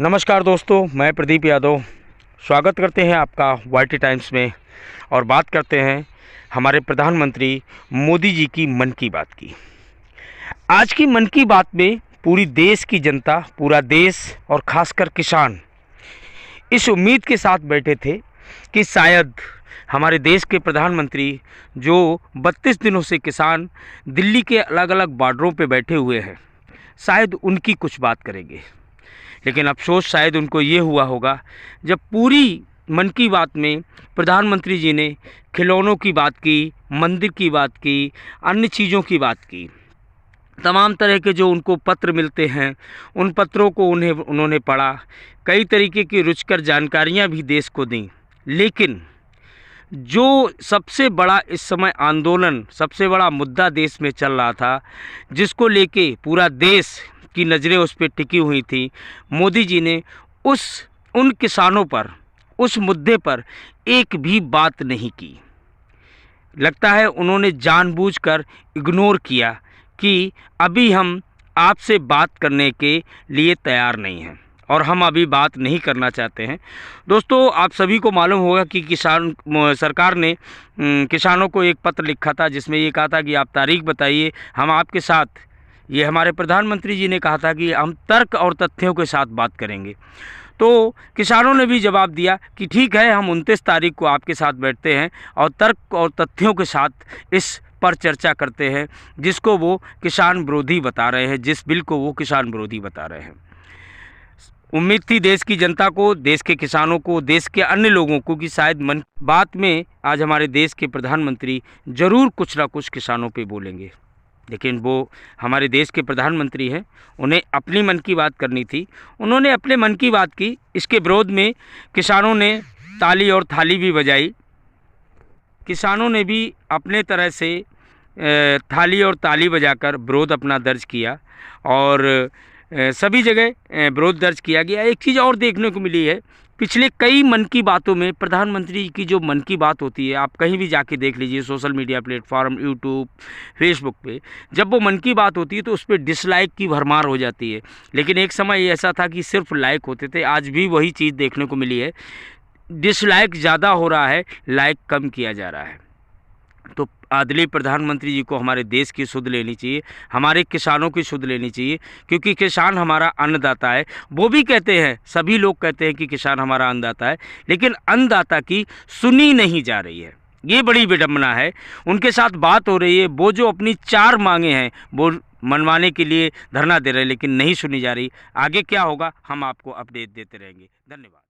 नमस्कार दोस्तों, मैं प्रदीप यादव स्वागत करते हैं आपका वाईटी टाइम्स में और बात करते हैं हमारे प्रधानमंत्री मोदी जी की मन की बात की। आज की मन की बात में पूरी देश की जनता, पूरा देश और खासकर किसान इस उम्मीद के साथ बैठे थे कि शायद हमारे देश के प्रधानमंत्री जो 32 दिनों से किसान दिल्ली के अलग अलग बॉर्डरों पे बैठे हुए हैं, शायद उनकी कुछ बात करेंगे। लेकिन अफसोस शायद उनको ये हुआ होगा जब पूरी मन की बात में प्रधानमंत्री जी ने खिलौनों की बात की, मंदिर की बात की, अन्य चीज़ों की बात की। तमाम तरह के जो उनको पत्र मिलते हैं उन पत्रों को उन्होंने पढ़ा, कई तरीके की रुचिकर जानकारियां भी देश को दी। लेकिन जो सबसे बड़ा इस समय आंदोलन, सबसे बड़ा मुद्दा देश में चल रहा था, जिसको लेके पूरा देश की नज़रें उस पर टिकी हुई थी, मोदी जी ने उन किसानों पर, उस मुद्दे पर एक भी बात नहीं की। लगता है उन्होंने जानबूझकर इग्नोर किया कि अभी हम आपसे बात करने के लिए तैयार नहीं हैं और हम अभी बात नहीं करना चाहते हैं। दोस्तों, आप सभी को मालूम होगा कि सरकार ने किसानों को एक पत्र लिखा था जिसमें ये कहा था कि आप तारीख बताइए, हम आपके साथ, ये हमारे प्रधानमंत्री जी ने कहा था कि हम तर्क और तथ्यों के साथ बात करेंगे। तो किसानों ने भी जवाब दिया कि ठीक है, हम 29 तारीख को आपके साथ बैठते हैं और तर्क और तथ्यों के साथ इस पर चर्चा करते हैं, जिसको वो किसान विरोधी बता रहे हैं, जिस बिल को वो किसान विरोधी बता रहे हैं। उम्मीद थी देश की जनता को, देश के किसानों को, देश के अन्य लोगों को कि शायद मन की बात में आज हमारे देश के प्रधानमंत्री ज़रूर कुछ ना कुछ किसानों पे बोलेंगे। लेकिन वो हमारे देश के प्रधानमंत्री हैं, उन्हें अपनी मन की बात करनी थी। उन्होंने अपने मन की बात की। इसके विरोध में किसानों ने ताली और थाली भी बजाई। किसानों ने भी अपने तरह से थाली और ताली बजाकर विरोध अपना दर्ज किया और सभी जगह विरोध दर्ज किया गया। एक चीज़ और देखने को मिली है, पिछले कई मन की बातों में प्रधानमंत्री की जो मन की बात होती है, आप कहीं भी जाके देख लीजिए, social media platform, YouTube, Facebook पे, जब वो मन की बात होती है तो उस पर डिसलाइक की भरमार हो जाती है। लेकिन एक समय ऐसा था कि सिर्फ लाइक होते थे। आज भी वही चीज़ देखने को मिली है, डिसलाइक ज़्यादा हो रहा है, लाइक कम किया जा रहा है। तो आदरणीय प्रधानमंत्री जी को हमारे देश की सुध लेनी चाहिए, हमारे किसानों की सुध लेनी चाहिए, क्योंकि किसान हमारा अन्नदाता है। वो भी कहते हैं, सभी लोग कहते हैं कि किसान हमारा अन्नदाता है, लेकिन अन्नदाता की सुनी नहीं जा रही है। ये बड़ी विडंबना है। उनके साथ बात हो रही है, वो जो अपनी 4 मांगे हैं वो मनवाने के लिए धरना दे रहे हैं, लेकिन नहीं सुनी जा रही। आगे क्या होगा हम आपको अपडेट देते रहेंगे। धन्यवाद।